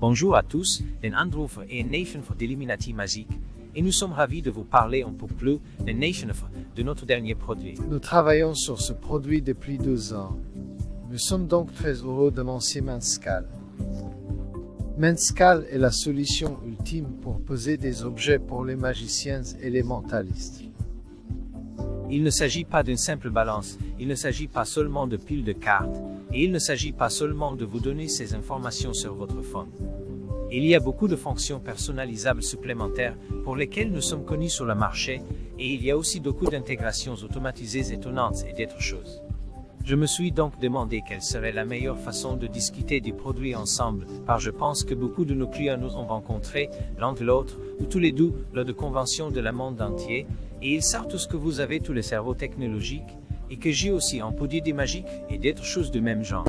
Bonjour à tous, den Anrufer et Nation for d'Illuminati Magique, et nous sommes ravis de vous parler un peu plus de Nation de notre dernier produit. Nous travaillons sur ce produit depuis 2 ans. Nous sommes donc très heureux de lancer Manscal. Manscal est la solution ultime pour poser des objets pour les magiciens et les mentalistes. Il ne s'agit pas d'une simple balance, il ne s'agit pas seulement de piles de cartes, et il ne s'agit pas seulement de vous donner ces informations sur votre phone. Il y a beaucoup de fonctions personnalisables supplémentaires pour lesquelles nous sommes connus sur le marché, et il y a aussi beaucoup d'intégrations automatisées étonnantes et d'autres choses. Je me suis donc demandé quelle serait la meilleure façon de discuter des produits ensemble, car je pense que beaucoup de nos clients nous ont rencontrés, l'un de l'autre, ou tous les deux, lors de conventions de le monde entier, et ils savent tous que vous avez tous les cerveaux technologiques, et que j'ai aussi un peu d'idées magiques et d'autres choses du même genre.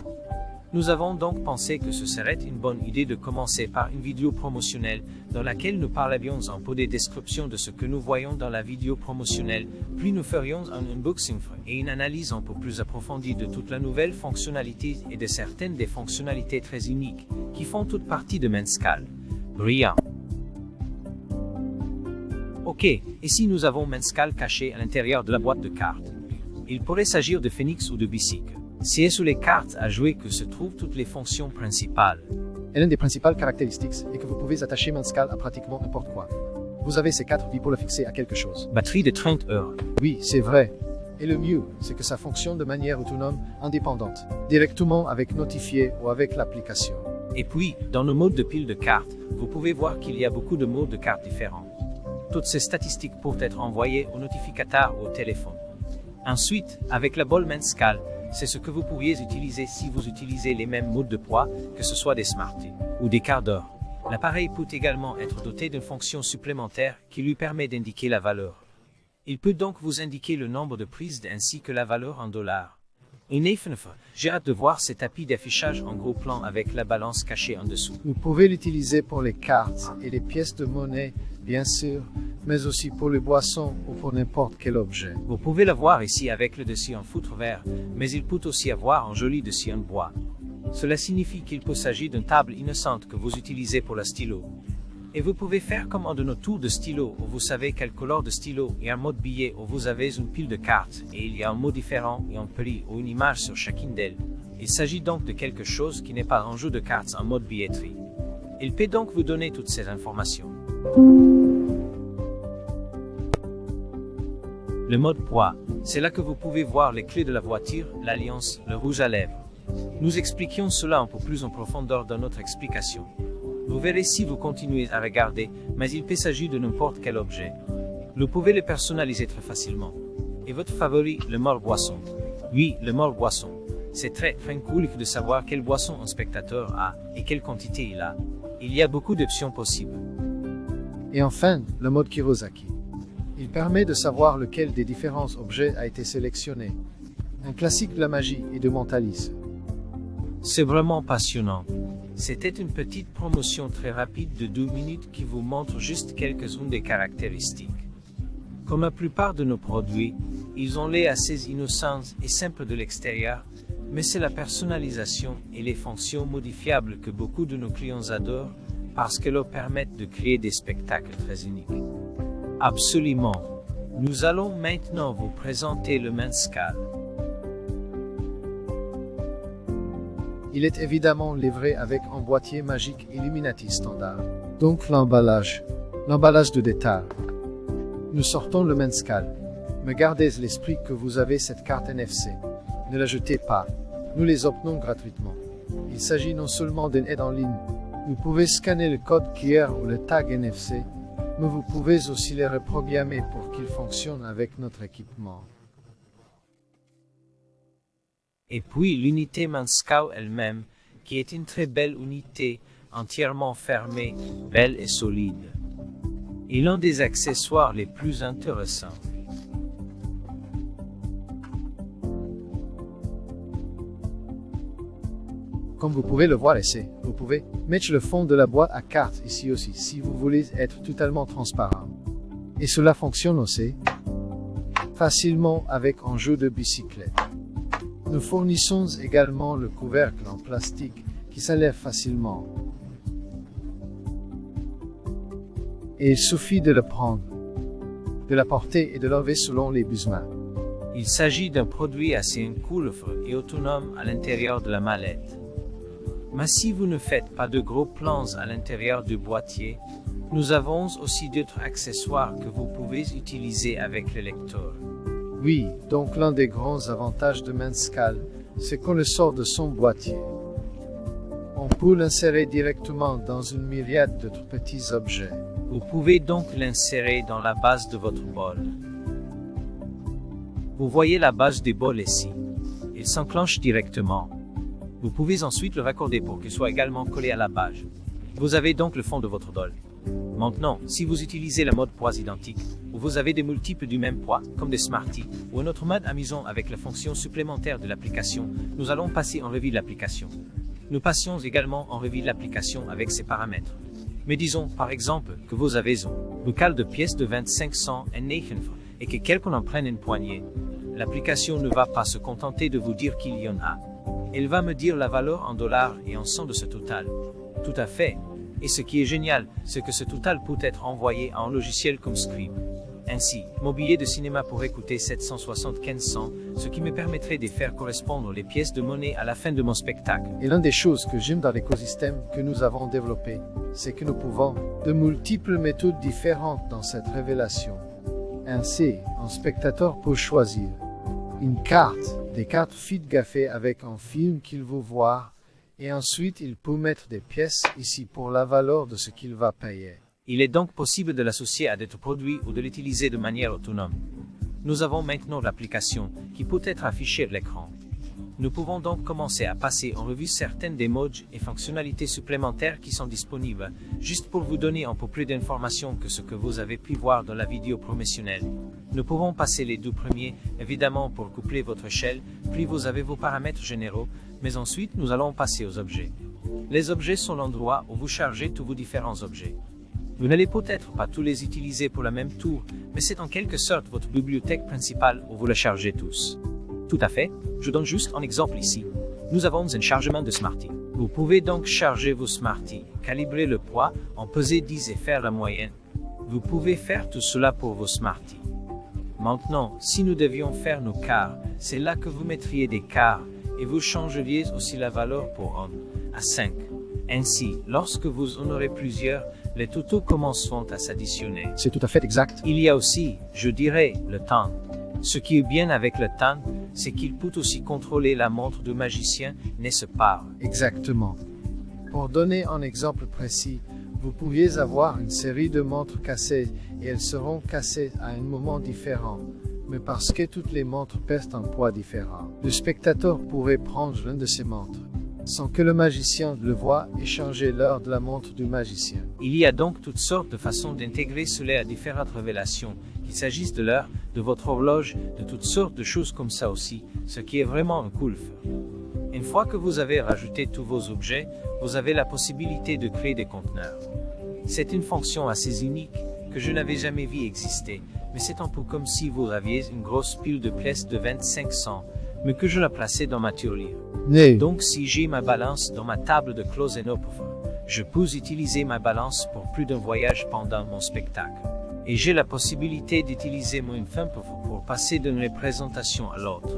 Nous avons donc pensé que ce serait une bonne idée de commencer par une vidéo promotionnelle dans laquelle nous parlerions un peu des descriptions de ce que nous voyons dans la vidéo promotionnelle, puis nous ferions un unboxing et une analyse un peu plus approfondie de toute la nouvelle fonctionnalité et de certaines des fonctionnalités très uniques qui font toute partie de Manscal. Brillant. Ok, et si nous avons Manscal caché à l'intérieur de la boîte de cartes? Il pourrait s'agir de Phoenix ou de Bicycle. C'est sur les cartes à jouer que se trouvent toutes les fonctions principales. Et l'une des principales caractéristiques est que vous pouvez attacher Manscal à pratiquement n'importe quoi. Vous avez ces 4 vies pour le fixer à quelque chose. Batterie de 30 heures. Oui, c'est vrai. Et le mieux, c'est que ça fonctionne de manière autonome, indépendante, directement avec Notifier ou avec l'application. Et puis, dans le mode de pile de cartes, vous pouvez voir qu'il y a beaucoup de modes de cartes différents. Toutes ces statistiques peuvent être envoyées au notificateur ou au téléphone. Ensuite, avec la bolle Manscal, c'est ce que vous pourriez utiliser si vous utilisez les mêmes modes de poids, que ce soit des Smarties ou des quarts d'heure. L'appareil peut également être doté d'une fonction supplémentaire qui lui permet d'indiquer la valeur. Il peut donc vous indiquer le nombre de prises ainsi que la valeur en dollars. Et j'ai hâte de voir ces tapis d'affichage en gros plan avec la balance cachée en dessous. Vous pouvez l'utiliser pour les cartes et les pièces de monnaie, bien sûr, mais aussi pour les boissons ou pour n'importe quel objet. Vous pouvez le voir ici avec le dessus en foutre vert, mais il peut aussi avoir un joli dessus en bois. Cela signifie qu'il peut s'agir d'une table innocente que vous utilisez pour le stylo. Et vous pouvez faire comme un de nos tours de stylo où vous savez quelle couleur de stylo et un mode billet où vous avez une pile de cartes et il y a un mot différent et un prix ou une image sur chacune d'elles. Il s'agit donc de quelque chose qui n'est pas un jeu de cartes en mode billetterie. Il peut donc vous donner toutes ces informations. Le mode poids, c'est là que vous pouvez voir les clés de la voiture, l'alliance, le rouge à lèvres. Nous expliquions cela un peu plus en profondeur dans notre explication. Vous verrez si vous continuez à regarder, mais il peut s'agir de n'importe quel objet. Vous pouvez le personnaliser très facilement. Et votre favori, le mort boisson. Oui, le mort boisson. C'est très cool de savoir quelle boisson un spectateur a et quelle quantité il a. Il y a beaucoup d'options possibles. Et enfin, le mode Kirosaki. Il permet de savoir lequel des différents objets a été sélectionné. Un classique de la magie et du mentalisme. C'est vraiment passionnant. C'était une petite promotion très rapide de 2 minutes qui vous montre juste quelques-unes des caractéristiques. Comme la plupart de nos produits, ils ont l'air assez innocents et simples de l'extérieur, mais c'est la personnalisation et les fonctions modifiables que beaucoup de nos clients adorent parce qu'elles leur permettent de créer des spectacles très uniques. Absolument. Nous allons maintenant vous présenter le Manscal. Il est évidemment livré avec un boîtier magique Illuminati standard. Donc l'emballage de détail. Nous sortons le Manscal. Mais gardez l'esprit que vous avez cette carte NFC. Ne la jetez pas. Nous les obtenons gratuitement. Il s'agit non seulement d'une aide en ligne. Vous pouvez scanner le code QR ou le tag NFC, mais vous pouvez aussi les reprogrammer pour qu'ils fonctionnent avec notre équipement. Et puis l'unité Manscal elle-même, qui est une très belle unité, entièrement fermée, belle et solide. Et l'un des accessoires les plus intéressants. Comme vous pouvez le voir ici, vous pouvez mettre le fond de la boîte à cartes ici aussi si vous voulez être totalement transparent. Et cela fonctionne aussi facilement avec un jeu de bicyclette. Nous fournissons également le couvercle en plastique qui s'enlève facilement. Et il suffit de le prendre, de la porter et de l'enlever selon les besoins. Il s'agit d'un produit assez incolore et autonome à l'intérieur de la mallette. Mais si vous ne faites pas de gros plans à l'intérieur du boîtier, nous avons aussi d'autres accessoires que vous pouvez utiliser avec le lecteur. Oui, donc l'un des grands avantages de Menscal, c'est qu'on le sort de son boîtier. On peut l'insérer directement dans une myriade d'autres petits objets. Vous pouvez donc l'insérer dans la base de votre bol. Vous voyez la base du bol ici. Il s'enclenche directement. Vous pouvez ensuite le raccorder pour qu'il soit également collé à la base. Vous avez donc le fond de votre bol. Maintenant, si vous utilisez le mode poids identique, ou vous avez des multiples du même poids, comme des Smarties, ou un autre mode amusant avec la fonction supplémentaire de l'application, nous allons passer en revue l'application. Nous passions également en revue l'application avec ses paramètres. Mais disons, par exemple, que vous avez un bocal de pièces de 2500 et que quelqu'un en prenne une poignée. L'application ne va pas se contenter de vous dire qu'il y en a. Elle va me dire la valeur en dollars et en cents de ce total. Tout à fait. Et ce qui est génial, c'est que ce total peut être envoyé à un logiciel comme Scribe. Ainsi, mon billet de cinéma pourrait coûter 775 cents, ce qui me permettrait de faire correspondre les pièces de monnaie à la fin de mon spectacle. Et l'une des choses que j'aime dans l'écosystème que nous avons développé, c'est que nous pouvons de multiples méthodes différentes dans cette révélation. Ainsi, un spectateur peut choisir une carte, des cartes fotographiées avec un film qu'il veut voir, et ensuite il peut mettre des pièces ici pour la valeur de ce qu'il va payer. Il est donc possible de l'associer à d'autres produits ou de l'utiliser de manière autonome. Nous avons maintenant l'application qui peut être affichée à l'écran. Nous pouvons donc commencer à passer en revue certaines des modes et fonctionnalités supplémentaires qui sont disponibles, juste pour vous donner un peu plus d'informations que ce que vous avez pu voir dans la vidéo promotionnelle. Nous pouvons passer les deux premiers, évidemment pour coupler votre échelle, puis vous avez vos paramètres généraux, mais ensuite nous allons passer aux objets. Les objets sont l'endroit où vous chargez tous vos différents objets. Vous n'allez peut-être pas tous les utiliser pour la même tour, mais c'est en quelque sorte votre bibliothèque principale où vous les chargez tous. Tout à fait, je donne juste un exemple ici. Nous avons un chargement de Smarties. Vous pouvez donc charger vos Smarties, calibrer le poids, en peser 10 et faire la moyenne. Vous pouvez faire tout cela pour vos Smarties. Maintenant, si nous devions faire nos quarts, c'est là que vous mettriez des quarts, et vous changeriez aussi la valeur pour 1 à 5. Ainsi, lorsque vous en aurez plusieurs, les totaux commenceront à s'additionner. C'est tout à fait exact. Il y a aussi, je dirais, le temps. Ce qui est bien avec le temps, c'est qu'il peut aussi contrôler la montre du magicien, n'est-ce pas? Exactement. Pour donner un exemple précis, vous pouviez avoir une série de montres cassées et elles seront cassées à un moment différent. Mais parce que toutes les montres pèsent un poids différent, le spectateur pourrait prendre l'une de ces montres, sans que le magicien le voie et changer l'heure de la montre du magicien. Il y a donc toutes sortes de façons d'intégrer cela à différentes révélations, qu'il s'agisse de l'heure, de votre horloge, de toutes sortes de choses comme ça aussi, ce qui est vraiment un cool fait. Une fois que vous avez rajouté tous vos objets, vous avez la possibilité de créer des conteneurs. C'est une fonction assez unique que je n'avais jamais vu exister, mais c'est un peu comme si vous aviez une grosse pile de pièces de 2500, mais que je la plaçais dans ma tirelire. Donc si j'ai ma balance dans ma table de Close-Up, je peux utiliser ma balance pour plus d'un voyage pendant mon spectacle. Et j'ai la possibilité d'utiliser mon thumb pour passer d'une représentation à l'autre.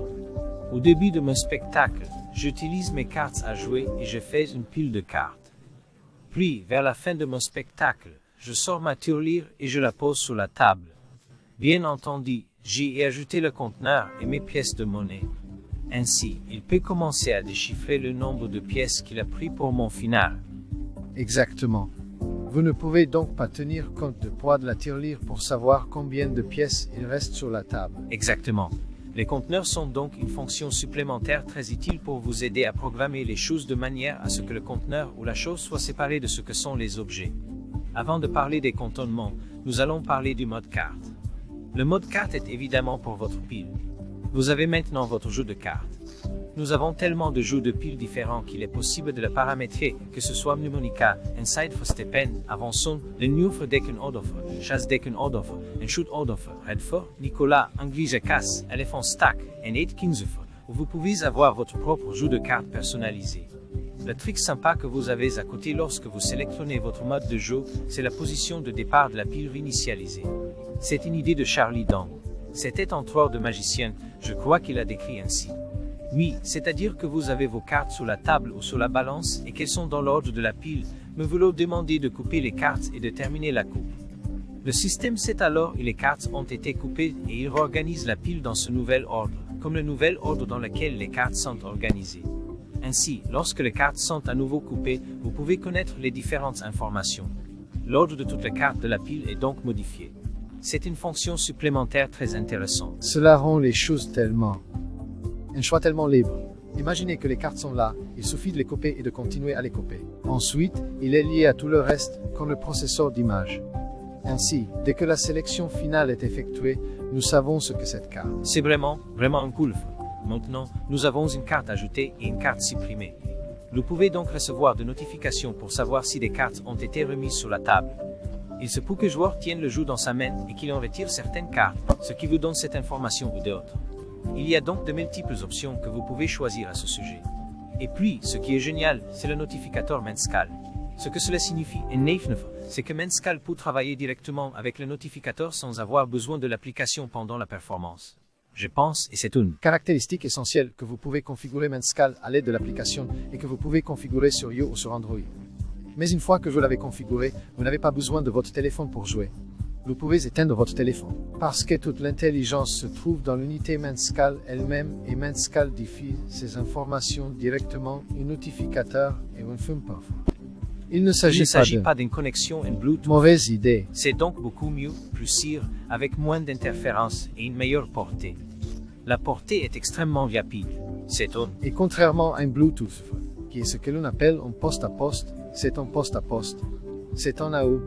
Au début de mon spectacle, j'utilise mes cartes à jouer et je fais une pile de cartes. Puis, vers la fin de mon spectacle, je sors ma tirelire et je la pose sur la table. Bien entendu, j'y ai ajouté le conteneur et mes pièces de monnaie. Ainsi, il peut commencer à déchiffrer le nombre de pièces qu'il a pris pour mon final. Exactement. Vous ne pouvez donc pas tenir compte du poids de la tirelire pour savoir combien de pièces il reste sur la table. Exactement. Les conteneurs sont donc une fonction supplémentaire très utile pour vous aider à programmer les choses de manière à ce que le conteneur ou la chose soit séparé de ce que sont les objets. Avant de parler des contournements, nous allons parler du mode carte. Le mode carte est évidemment pour votre pile. Vous avez maintenant votre jeu de cartes. Nous avons tellement de jeux de piles différents qu'il est possible de le paramétrer, que ce soit Mnemonica, Inside for Stepen, Avanson, le New for Decken Ordoffer, Chasse Decken Ordoffer, and Shoot Ordoffer, Redford, Nicolas, Anglise Casse, Elephant Stack, and 8 Kingsoffer, où vous pouvez avoir votre propre jeu de cartes personnalisé. Le truc sympa que vous avez à côté lorsque vous sélectionnez votre mode de jeu, c'est la position de départ de la pile réinitialisée. C'est une idée de Charlie Dong. C'était un tueur de magicien, je crois qu'il a décrit ainsi. Oui, c'est-à-dire que vous avez vos cartes sur la table ou sur la balance et qu'elles sont dans l'ordre de la pile, mais vous leur demandez de couper les cartes et de terminer la coupe. Le système sait alors et les cartes ont été coupées et il réorganise la pile dans ce nouvel ordre, comme le nouvel ordre dans lequel les cartes sont organisées. Ainsi, lorsque les cartes sont à nouveau coupées, vous pouvez connaître les différentes informations. L'ordre de toutes les cartes de la pile est donc modifié. C'est une fonction supplémentaire très intéressante. Cela rend les choses tellement... un choix tellement libre. Imaginez que les cartes sont là, il suffit de les couper et de continuer à les couper. Ensuite, il est lié à tout le reste, comme le processeur d'image. Ainsi, dès que la sélection finale est effectuée, nous savons ce que cette carte. C'est vraiment un cool. Maintenant, nous avons une carte ajoutée et une carte supprimée. Vous pouvez donc recevoir des notifications pour savoir si des cartes ont été remises sur la table. Il se peut que le joueur tienne le jeu dans sa main et qu'il en retire certaines cartes, ce qui vous donne cette information ou d'autres. Il y a donc de multiples options que vous pouvez choisir à ce sujet. Et puis, ce qui est génial, c'est le notificateur Menscal. Ce que cela signifie, c'est que Menscal peut travailler directement avec le notificateur sans avoir besoin de l'application pendant la performance. Je pense, et c'est une caractéristique essentielle que vous pouvez configurer Menscal à l'aide de l'application et que vous pouvez configurer sur iOS ou sur Android. Mais une fois que vous l'avez configuré, vous n'avez pas besoin de votre téléphone pour jouer. Vous pouvez éteindre votre téléphone. Parce que toute l'intelligence se trouve dans l'unité Menscal elle-même et Menscal diffuse ces informations directement au notificateur et au FUMPOF. Il ne s'agit pas d'une connexion en Bluetooth. Mauvaise idée. C'est donc beaucoup mieux, plus sûr, avec moins d'interférences et une meilleure portée. La portée est extrêmement rapide. C'est un. Et contrairement à un Bluetooth, qui est ce que l'on appelle un poste-à-poste, c'est un poste-à-poste. C'est un AO.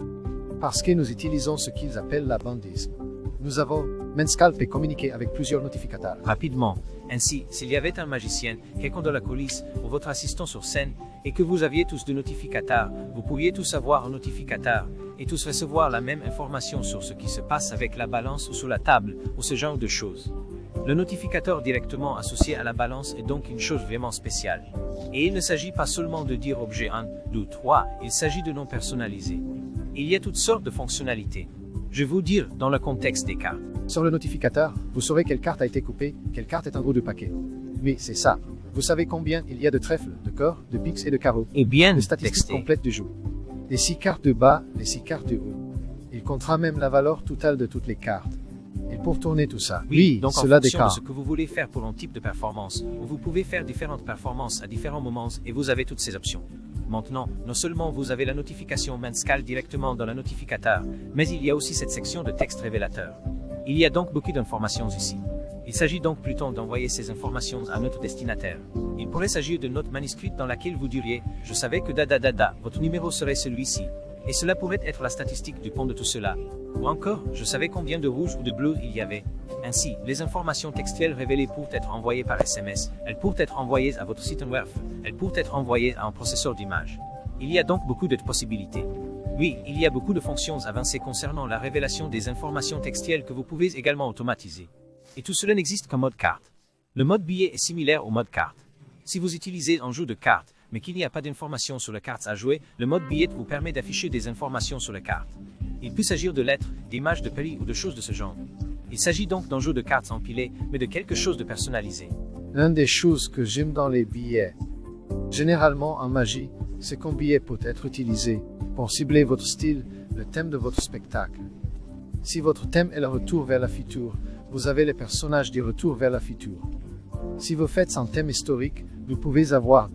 Parce que nous utilisons ce qu'ils appellent la bandisme. Nous avons Menscal peut communiquer avec plusieurs notificateurs. Rapidement. Ainsi, s'il y avait un magicien, quelqu'un de la coulisse, ou votre assistant sur scène, et que vous aviez tous deux notificateurs, vous pouviez tous avoir un notificateur, et tous recevoir la même information sur ce qui se passe avec la balance ou sur la table, ou ce genre de choses. Le notificateur directement associé à la balance est donc une chose vraiment spéciale. Et il ne s'agit pas seulement de dire objet 1, 2, 3, il s'agit de non personnaliser. Il y a toutes sortes de fonctionnalités. Je vais vous dire dans le contexte des cartes. Sur le notificateur, vous saurez quelle carte a été coupée, quelle carte est en haut du paquet. Oui, c'est ça. Vous savez combien il y a de trèfles, de corps, de piques et de carreaux. Et bien de statistiques complètes du jeu. Les 6 cartes de bas, les 6 cartes de haut. Il comptera même la valeur totale de toutes les cartes. Et pour tourner tout ça, oui, donc cela en fonction décart. de ce que vous voulez faire pour un type de performance, vous pouvez faire différentes performances à différents moments et vous avez toutes ces options. Maintenant, non seulement vous avez la notification Menscal directement dans le notificateur, mais il y a aussi cette section de texte révélateur. Il y a donc beaucoup d'informations ici. Il s'agit donc plutôt d'envoyer ces informations à notre destinataire. Il pourrait s'agir d'une note manuscrite dans laquelle vous diriez « Je savais que votre numéro serait celui-ci ». Et cela pourrait être la statistique du pont de tout cela. Ou encore, je savais combien de rouge ou de bleu il y avait. Ainsi, les informations textuelles révélées peuvent être envoyées par SMS, elles peuvent être envoyées à votre site web, elles peuvent être envoyées à un processeur d'image. Il y a donc beaucoup de possibilités. Oui, il y a beaucoup de fonctions avancées concernant la révélation des informations textuelles que vous pouvez également automatiser. Et tout cela n'existe qu'en mode carte. Le mode billet est similaire au mode carte. Si vous utilisez un jeu de cartes, mais qu'il n'y a pas d'informations sur la carte à jouer, le mode billet vous permet d'afficher des informations sur la carte. Il peut s'agir de lettres, d'images de pays ou de choses de ce genre. Il s'agit donc d'un jeu de cartes empilé, mais de quelque chose de personnalisé. L'une des choses que j'aime dans les billets, généralement en magie, c'est qu'un billet peut être utilisé pour cibler votre style, le thème de votre spectacle. Si votre thème est le retour vers la future, vous avez les personnages du retour vers la future. Si vous faites un thème historique, vous pouvez avoir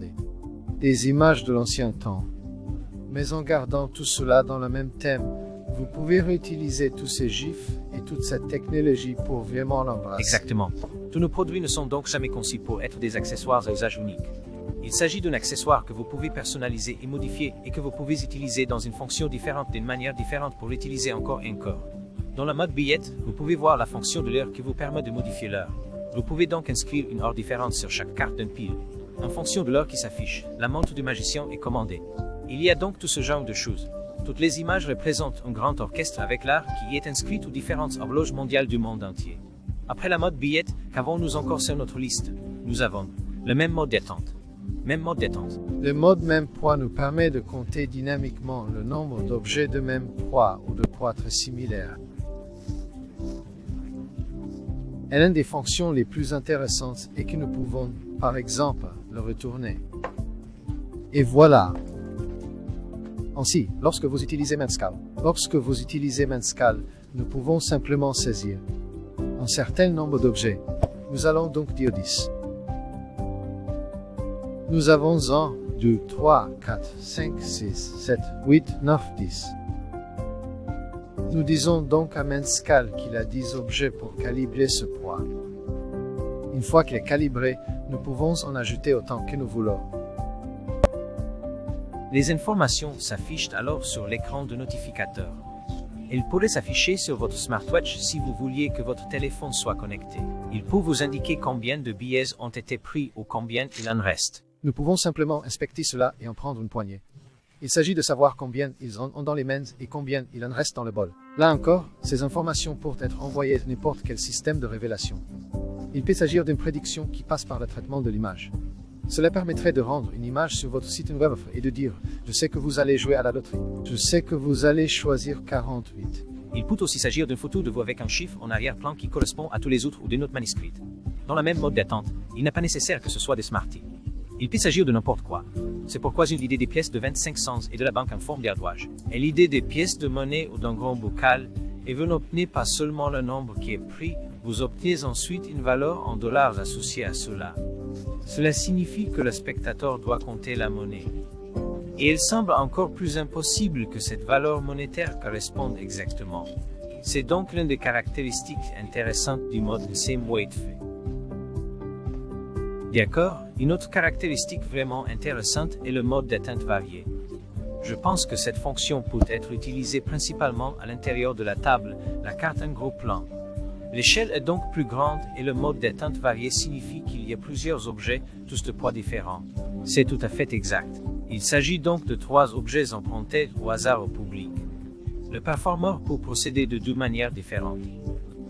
des images de l'ancien temps. Mais en gardant tout cela dans le même thème, vous pouvez réutiliser tous ces gifs et toute cette technologie pour vraiment l'embrasser. Exactement. Tous nos produits ne sont donc jamais conçus pour être des accessoires à usage unique. Il s'agit d'un accessoire que vous pouvez personnaliser et modifier et que vous pouvez utiliser dans une fonction différente d'une manière différente pour l'utiliser encore et encore. Dans le mode billet, vous pouvez voir la fonction de l'heure qui vous permet de modifier l'heure. Vous pouvez donc inscrire une heure différente sur chaque carte d'une pile. En fonction de l'heure qui s'affiche, la montre du magicien est commandée. Il y a donc tout ce genre de choses. Toutes les images représentent un grand orchestre avec l'art qui est inscrit aux différentes horloges mondiales du monde entier. Après la mode billet, qu'avons-nous encore sur notre liste? Nous avons le même mode d'attente. Même mode détente. Le mode même poids nous permet de compter dynamiquement le nombre d'objets de même poids ou de poids très similaires. Et l'une des fonctions les plus intéressantes est que nous pouvons, par exemple, le retourner. Et voilà. Ainsi, lorsque vous utilisez Manscal, nous pouvons simplement saisir un certain nombre d'objets. Nous allons donc dire 10. Nous avons 1, 2, 3, 4, 5, 6, 7, 8, 9, 10. Nous disons donc à Manscal qu'il a 10 objets pour calibrer ce poids. Une fois qu'il est calibré, nous pouvons en ajouter autant que nous voulons. Les informations s'affichent alors sur l'écran de notificateur. Elles pourraient s'afficher sur votre smartwatch si vous vouliez que votre téléphone soit connecté. Il peut vous indiquer combien de billets ont été pris ou combien il en reste. Nous pouvons simplement inspecter cela et en prendre une poignée. Il s'agit de savoir combien ils en ont dans les mains et combien il en reste dans le bol. Là encore, ces informations peuvent être envoyées à n'importe quel système de révélation. Il peut s'agir d'une prédiction qui passe par le traitement de l'image. Cela permettrait de rendre une image sur votre site web et de dire « Je sais que vous allez jouer à la loterie. Je sais que vous allez choisir 48. » Il peut aussi s'agir d'une photo de vous avec un chiffre en arrière-plan qui correspond à tous les autres ou des notes manuscrites. Dans le même mode d'attente, il n'est pas nécessaire que ce soit des Smarties. Il peut s'agir de n'importe quoi. C'est pourquoi j'ai l'idée des pièces de 25 cents et de la banque en forme d'ardouage. Et l'idée des pièces de monnaie ou d'un grand bocal, et vous n'obtenez pas seulement le nombre qui est pris, vous obtenez ensuite une valeur en dollars associée à cela. Cela signifie que le spectateur doit compter la monnaie. Et il semble encore plus impossible que cette valeur monétaire corresponde exactement. C'est donc l'une des caractéristiques intéressantes du mode Same Weight Fait. D'accord, une autre caractéristique vraiment intéressante est le mode d'atteinte varié. Je pense que cette fonction peut être utilisée principalement à l'intérieur de la table, la carte en gros plan. L'échelle est donc plus grande et le mode d'atteinte varié signifie qu'il y a plusieurs objets, tous de poids différents. C'est tout à fait exact. Il s'agit donc de 3 objets empruntés au hasard au public. Le performeur peut procéder de 2 manières différentes.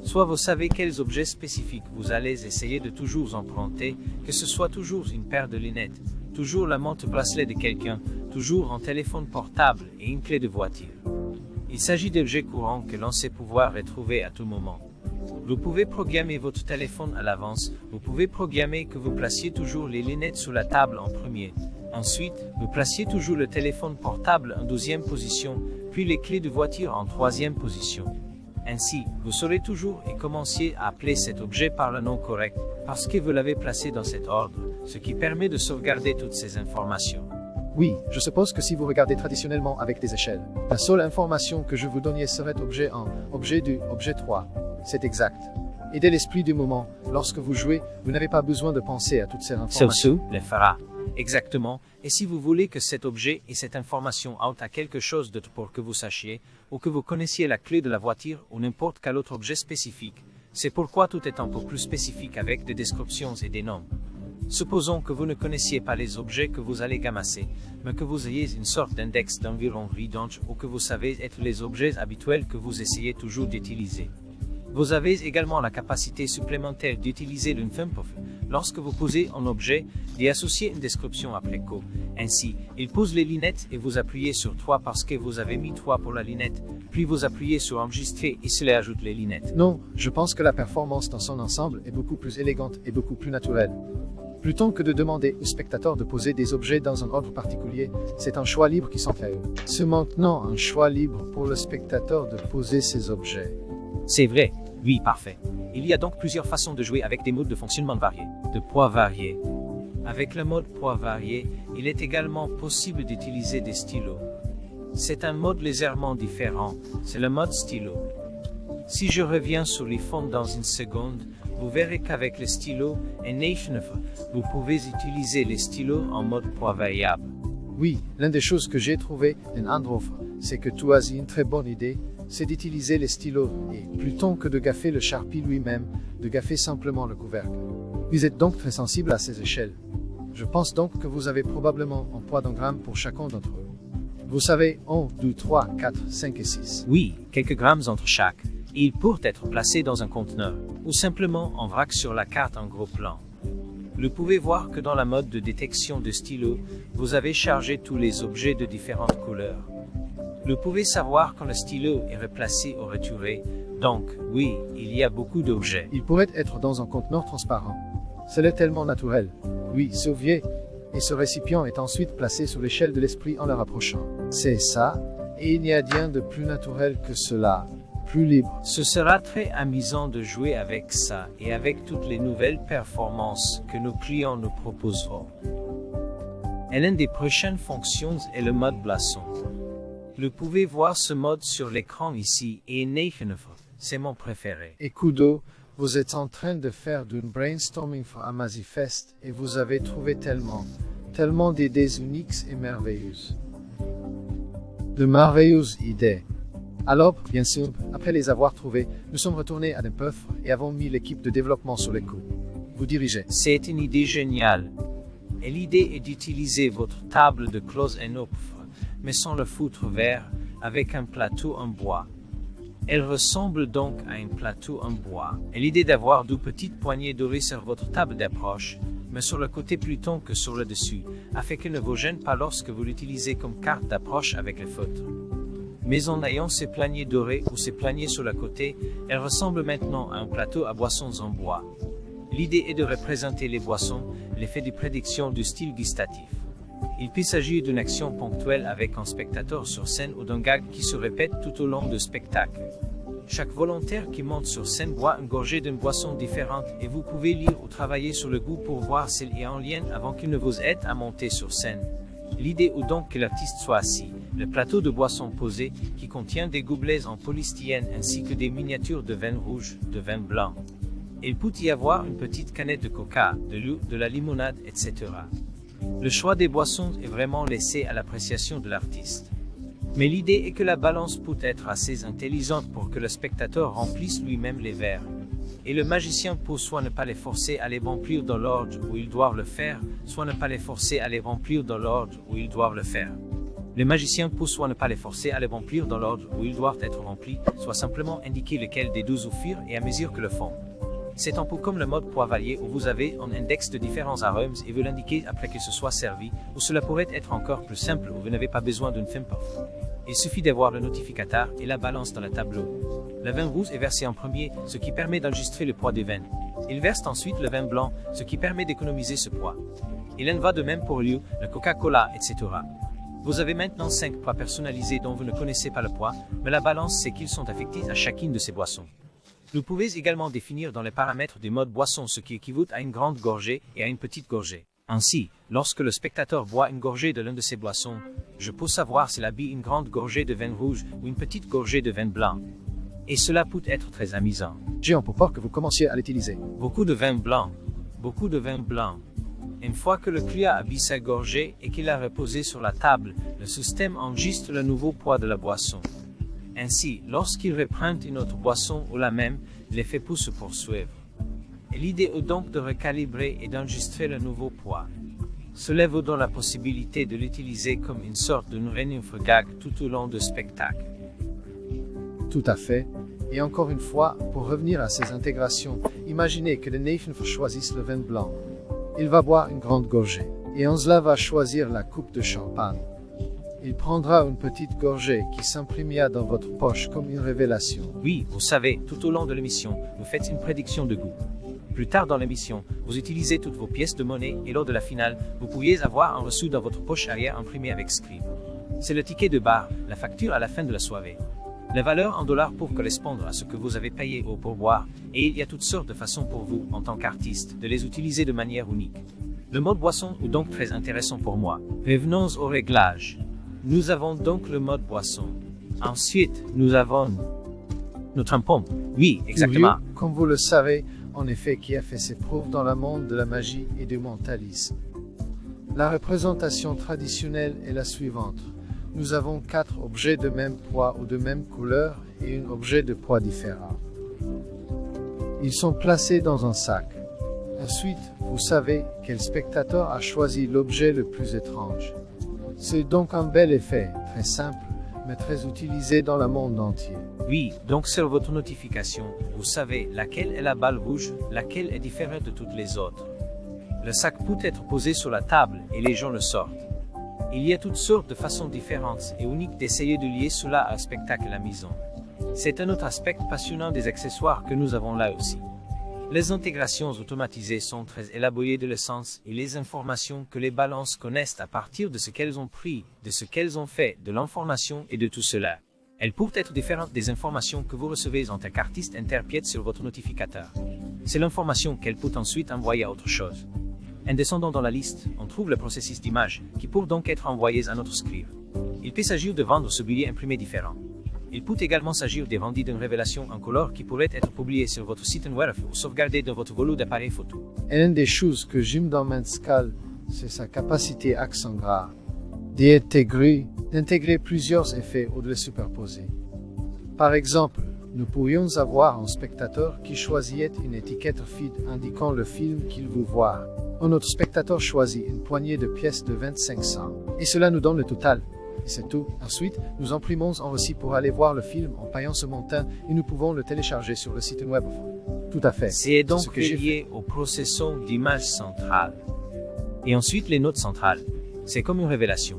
Soit vous savez quels objets spécifiques vous allez essayer de toujours emprunter, que ce soit toujours une paire de lunettes, toujours la montre bracelet de quelqu'un, toujours un téléphone portable et une clé de voiture. Il s'agit d'objets courants que l'on sait pouvoir retrouver à tout moment. Vous pouvez programmer votre téléphone à l'avance, vous pouvez programmer que vous placiez toujours les lunettes sur la table en premier. Ensuite, vous placiez toujours le téléphone portable en 2e position, puis les clés de voiture en 3e position. Ainsi, vous saurez toujours et commenciez à appeler cet objet par le nom correct, parce que vous l'avez placé dans cet ordre, ce qui permet de sauvegarder toutes ces informations. Oui, je suppose que si vous regardez traditionnellement avec des échelles, la seule information que je vous donniez serait objet 1, objet 2, objet 3. C'est exact. Et dès l'esprit du moment, lorsque vous jouez, vous n'avez pas besoin de penser à toutes ces informations. Celle-ci le fera. Exactement. Et si vous voulez que cet objet et cette information aient à quelque chose d'autre pour que vous sachiez, ou que vous connaissiez la clé de la voiture ou n'importe quel autre objet spécifique, c'est pourquoi tout est un peu plus spécifique avec des descriptions et des noms. Supposons que vous ne connaissiez pas les objets que vous allez gamasser, mais que vous ayez une sorte d'index d'environ 8 ou que vous savez être les objets habituels que vous essayez toujours d'utiliser. Vous avez également la capacité supplémentaire d'utiliser une FIMPOF lorsque vous posez un objet, d'y associer une description après coup. Ainsi, il pose les lunettes et vous appuyez sur 3 parce que vous avez mis 3 pour la lunette, puis vous appuyez sur enregistrer et cela ajoute les lunettes. Non, je pense que la performance dans son ensemble est beaucoup plus élégante et beaucoup plus naturelle. Plutôt que de demander au spectateur de poser des objets dans un ordre particulier, c'est un choix libre qui s'en fait. C'est maintenant un choix libre pour le spectateur de poser ses objets. C'est vrai, oui, parfait. Il y a donc plusieurs façons de jouer avec des modes de fonctionnement variés, de poids variés. Avec le mode poids varié, il est également possible d'utiliser des stylos. C'est un mode légèrement différent, c'est le mode stylo. Si je reviens sur les fonds dans une seconde, vous verrez qu'avec le stylo et Nation, vous pouvez utiliser les stylos en mode poids variable. Oui, l'une des choses que j'ai trouvées dans Android, c'est que tu as une très bonne idée, c'est d'utiliser les stylos et, plutôt que de gaffer le Sharpie lui-même, de gaffer simplement le couvercle. Vous êtes donc très sensible à ces échelles. Je pense donc que vous avez probablement un poids d'un gramme pour chacun d'entre eux. Vous savez, 1, 2, 3, 4, 5 et 6. Oui, quelques grammes entre chaque. Ils peuvent être placés dans un conteneur, ou simplement en vrac sur la carte en gros plan. Vous pouvez voir que dans la mode de détection de stylos, vous avez chargé tous les objets de différentes couleurs. Vous pouvez savoir quand le stylo est replacé ou retiré. Donc, oui, il y a beaucoup d'objets. Il pourrait être dans un conteneur transparent. C'est tellement naturel. Oui, sauviez. Et ce récipient est ensuite placé sur l'échelle de l'esprit en le rapprochant. C'est ça, et il n'y a rien de plus naturel que cela, plus libre. Ce sera très amusant de jouer avec ça et avec toutes les nouvelles performances que nos clients nous proposeront. Et l'une des prochaines fonctions est le mode boisson. Vous pouvez voir ce mode sur l'écran ici et c'est mon préféré. Et Kudo, vous êtes en train de faire du brainstorming pour Amazifest et vous avez trouvé tellement d'idées uniques et merveilleuses. De merveilleuses idées. Alors, bien sûr, après les avoir trouvées, nous sommes retournés à Denpeuf et avons mis l'équipe de développement sur les coups. Vous dirigez. C'est une idée géniale. Et l'idée est d'utiliser votre table de close and open, mais sans le foutre vert, avec un plateau en bois. Elle ressemble donc à un plateau en bois. Et l'idée d'avoir deux petites poignées dorées sur votre table d'approche, mais sur le côté plutôt que sur le dessus, afin qu'elle ne vous gêne pas lorsque vous l'utilisez comme carte d'approche avec le feutre. Mais en ayant ces poignées dorées ou ces poignées sur le côté, elle ressemble maintenant à un plateau à boissons en bois. L'idée est de représenter les boissons, l'effet de prédiction du style gustatif. Il peut s'agir d'une action ponctuelle avec un spectateur sur scène ou d'un gag qui se répète tout au long du spectacle. Chaque volontaire qui monte sur scène boit une gorgée d'une boisson différente et vous pouvez lire ou travailler sur le goût pour voir s'il est en lien avant qu'il ne vous aide à monter sur scène. L'idée est donc que l'artiste soit assis, le plateau de boisson posé qui contient des gobelets en polystyrène ainsi que des miniatures de vin rouge, de vin blanc. Il peut y avoir une petite canette de coca, de l'eau, de la limonade, etc. Le choix des boissons est vraiment laissé à l'appréciation de l'artiste. Mais l'idée est que la balance peut être assez intelligente pour que le spectateur remplisse lui-même les verres. Et le magicien peut soit ne pas les forcer à les remplir dans l'ordre où ils doivent le faire, soit ne pas les forcer à les remplir dans l'ordre où ils doivent le faire. Le magicien peut soit ne pas les forcer à les remplir dans l'ordre où ils doivent être remplis, soit simplement indiquer lequel des deux offrir et à mesure que le font. C'est un peu comme le mode poivalier où vous avez un index de différents arômes et vous l'indiquez après qu'il se soit servi, ou cela pourrait être encore plus simple où vous n'avez pas besoin d'une fin puff. Il suffit d'avoir le notificateur et la balance dans le tableau. Le vin rouge est versé en premier, ce qui permet d'enregistrer le poids des vins. Il verse ensuite le vin blanc, ce qui permet d'économiser ce poids. Il en va de même pour l'eau, le Coca-Cola, etc. Vous avez maintenant 5 poids personnalisés dont vous ne connaissez pas le poids, mais la balance c'est qu'ils sont affectés à chacune de ces boissons. Vous pouvez également définir dans les paramètres du mode boisson ce qui équivaut à une grande gorgée et à une petite gorgée. Ainsi, lorsque le spectateur boit une gorgée de l'une de ces boissons, je peux savoir s'il a bu une grande gorgée de vin rouge ou une petite gorgée de vin blanc. Et cela peut être très amusant. J'ai un peu peur que vous commenciez à l'utiliser. Beaucoup de vin blanc. Beaucoup de vin blanc. Une fois que le client a bu sa gorgée et qu'il a reposé sur la table, le système enregistre le nouveau poids de la boisson. Ainsi, lorsqu'il reprend une autre boisson ou la même, l'effet peut se poursuivre. Et l'idée est donc de recalibrer et d'enregistrer le nouveau poids. Cela vous donne la possibilité de l'utiliser comme une sorte de running gag tout au long du spectacle. Tout à fait. Et encore une fois, pour revenir à ces intégrations, imaginez que le Nathan choisisse le vin blanc. Il va boire une grande gorgée, et Angela va choisir la coupe de champagne. Il prendra une petite gorgée qui s'imprimera dans votre poche comme une révélation. Oui, vous savez, tout au long de l'émission, vous faites une prédiction de goût. Plus tard dans l'émission, vous utilisez toutes vos pièces de monnaie et lors de la finale, vous pourriez avoir un reçu dans votre poche arrière imprimé avec Scribe. C'est le ticket de bar, la facture à la fin de la soirée. La valeur en dollars pour correspondre à ce que vous avez payé au pourboire, et il y a toutes sortes de façons pour vous, en tant qu'artiste, de les utiliser de manière unique. Le mode boisson est donc très intéressant pour moi. Revenons au réglage. Nous avons donc le mode boisson. Ensuite, nous avons notre tampon. Oui, exactement. Curieux, comme vous le savez, en effet, qui a fait ses preuves dans le monde de la magie et du mentalisme. La représentation traditionnelle est la suivante. Nous avons 4 objets de même poids ou de même couleur et un objet de poids différent. Ils sont placés dans un sac. Ensuite, vous savez quel spectateur a choisi l'objet le plus étrange. C'est donc un bel effet, très simple, mais très utilisé dans le monde entier. Oui, donc sur votre notification, vous savez laquelle est la balle rouge, laquelle est différente de toutes les autres. Le sac peut être posé sur la table et les gens le sortent. Il y a toutes sortes de façons différentes et uniques d'essayer de lier cela à un spectacle à la maison. C'est un autre aspect passionnant des accessoires que nous avons là aussi. Les intégrations automatisées sont très élaborées de l'essence et les informations que les balances connaissent à partir de ce qu'elles ont pris, de ce qu'elles ont fait, de l'information et de tout cela. Elles peuvent être différentes des informations que vous recevez en tant qu'artiste interprète sur votre notificateur. C'est l'information qu'elle peut ensuite envoyer à autre chose. En descendant dans la liste, on trouve le processus d'image, qui peut donc être envoyé à notre scribe. Il peut s'agir de vendre ce billet imprimé différent. Il peut également s'agir de vendre d'une révélation en couleur qui pourrait être publiée sur votre site web ou sauvegardée dans votre volume d'appareil photo. Et une des choses que j'aime dans Manscal, c'est sa capacité accent gras, d'intégrer plusieurs effets ou de les superposer. Par exemple, nous pourrions avoir un spectateur qui choisit une étiquette feed indiquant le film qu'il veut voir. Un autre spectateur choisit une poignée de pièces de 25 cents. Et cela nous donne le total. Et c'est tout. Ensuite, nous imprimons un reçu pour aller voir le film en payant ce montant et nous pouvons le télécharger sur le site web. Tout à fait. C'est donc lié au processus d'image centrale. Et ensuite, les notes centrales. C'est comme une révélation.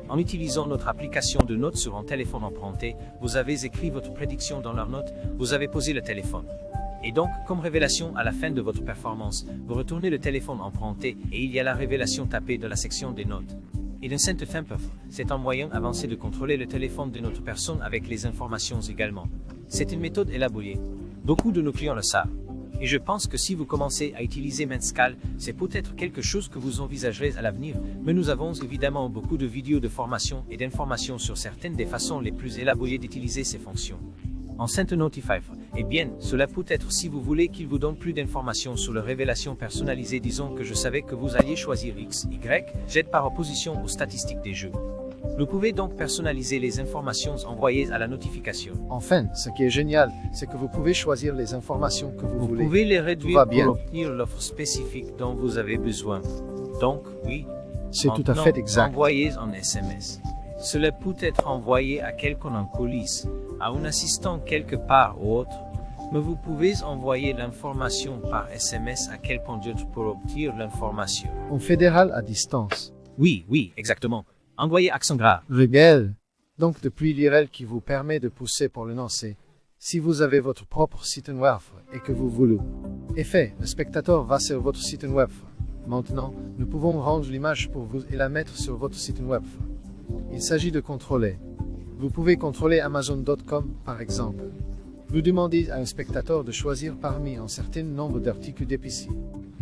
En utilisant notre application de notes sur un téléphone emprunté, vous avez écrit votre prédiction dans leurs notes, vous avez posé le téléphone. Et donc, comme révélation à la fin de votre performance, vous retournez le téléphone emprunté et il y a la révélation tapée de la section des notes. Et d'un simple fin c'est un moyen avancé de contrôler le téléphone de notre personne avec les informations également. C'est une méthode élaborée. Beaucoup de nos clients le savent. Et je pense que si vous commencez à utiliser Manscal, c'est peut-être quelque chose que vous envisagerez à l'avenir, mais nous avons évidemment beaucoup de vidéos de formation et d'informations sur certaines des façons les plus élaborées d'utiliser ces fonctions. En Saint Notify, eh bien, cela peut être si vous voulez qu'il vous donne plus d'informations sur la révélation personnalisée. Disons que je savais que vous alliez choisir X, Y, Z par opposition aux statistiques des jeux. Vous pouvez donc personnaliser les informations envoyées à la notification. Enfin, ce qui est génial, c'est que vous pouvez choisir les informations que vous voulez. Vous pouvez les réduire pour obtenir l'offre spécifique dont vous avez besoin. Donc, oui, c'est tout à fait exact. Envoyez un SMS. Cela peut être envoyé à quelqu'un en coulisses, à un assistant quelque part ou autre, mais vous pouvez envoyer l'information par SMS à quelqu'un d'autre pour obtenir l'information. En fédéral à distance. Oui, exactement. Envoyez accent gras. Régal. Donc depuis l'IRL qui vous permet de pousser pour le lancer. Si vous avez votre propre site web et que vous voulez. Effet, le spectateur va sur votre site web. Maintenant, nous pouvons rendre l'image pour vous et la mettre sur votre site web. Il s'agit de contrôler. Vous pouvez contrôler Amazon.com, par exemple. Vous demandez à un spectateur de choisir parmi un certain nombre d'articles d'épicier.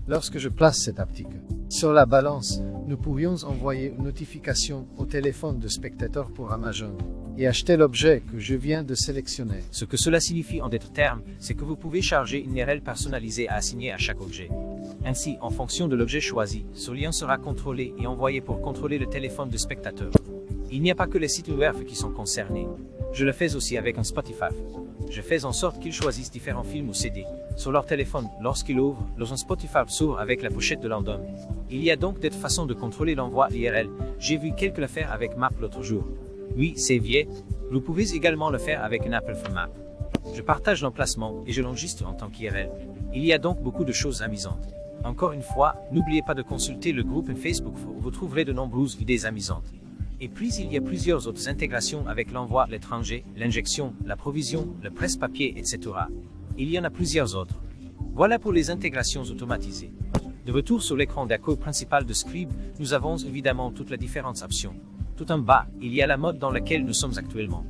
Lorsque je place cet article sur la balance, nous pourrions envoyer une notification au téléphone du spectateur pour Amazon et acheter l'objet que je viens de sélectionner. Ce que cela signifie en d'autres termes, c'est que vous pouvez charger une URL personnalisée à assigner à chaque objet. Ainsi, en fonction de l'objet choisi, ce lien sera contrôlé et envoyé pour contrôler le téléphone du spectateur. Il n'y a pas que les sites web qui sont concernés. Je le fais aussi avec un Spotify. Je fais en sorte qu'ils choisissent différents films ou CD sur leur téléphone lorsqu'ils ouvrent, lorsqu'un Spotify s'ouvre avec la pochette de l'album. Il y a donc d'autres façons de contrôler l'envoi IRL. J'ai vu quelques le faire avec Map l'autre jour. Oui, c'est vieux. Vous pouvez également le faire avec un Apple Map. Je partage l'emplacement et je l'enregistre en tant qu'IRL. Il y a donc beaucoup de choses amusantes. Encore une fois, n'oubliez pas de consulter le groupe Facebook où vous trouverez de nombreuses idées amusantes. Et puis il y a plusieurs autres intégrations avec l'envoi à l'étranger, l'injection, la provision, le presse-papier, etc. Il y en a plusieurs autres. Voilà pour les intégrations automatisées. De retour sur l'écran d'accueil principal de Scribe, nous avons évidemment toutes les différentes options. Tout en bas, il y a la mode dans laquelle nous sommes actuellement.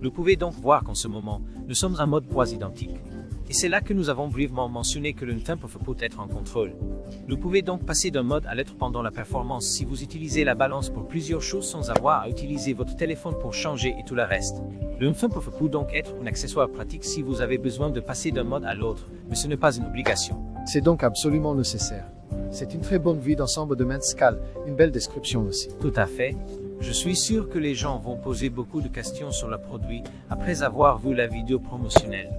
Vous pouvez donc voir qu'en ce moment, nous sommes en mode quasi identique. Et c'est là que nous avons brièvement mentionné que le tempo peut être en contrôle. Vous pouvez donc passer d'un mode à l'autre pendant la performance si vous utilisez la balance pour plusieurs choses sans avoir à utiliser votre téléphone pour changer et tout le reste. Le tempo peut donc être un accessoire pratique si vous avez besoin de passer d'un mode à l'autre, mais ce n'est pas une obligation. C'est donc absolument nécessaire. C'est une très bonne vue d'ensemble de Manscal, une belle description aussi. Tout à fait. Je suis sûr que les gens vont poser beaucoup de questions sur le produit après avoir vu la vidéo promotionnelle.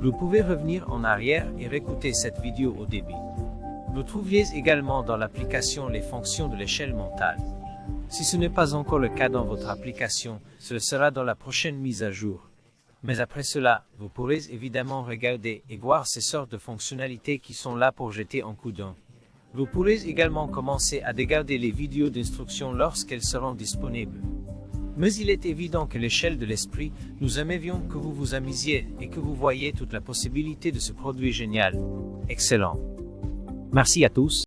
Vous pouvez revenir en arrière et réécouter cette vidéo au début. Vous trouviez également dans l'application les fonctions de l'échelle mentale. Si ce n'est pas encore le cas dans votre application, ce sera dans la prochaine mise à jour. Mais après cela, vous pourrez évidemment regarder et voir ces sortes de fonctionnalités qui sont là pour jeter un coup d'œil. Vous pourrez également commencer à regarder les vidéos d'instruction lorsqu'elles seront disponibles. Mais il est évident que l'échelle de l'esprit, nous aimerions que vous vous amusiez et que vous voyiez toute la possibilité de ce produit génial. Excellent. Merci à tous.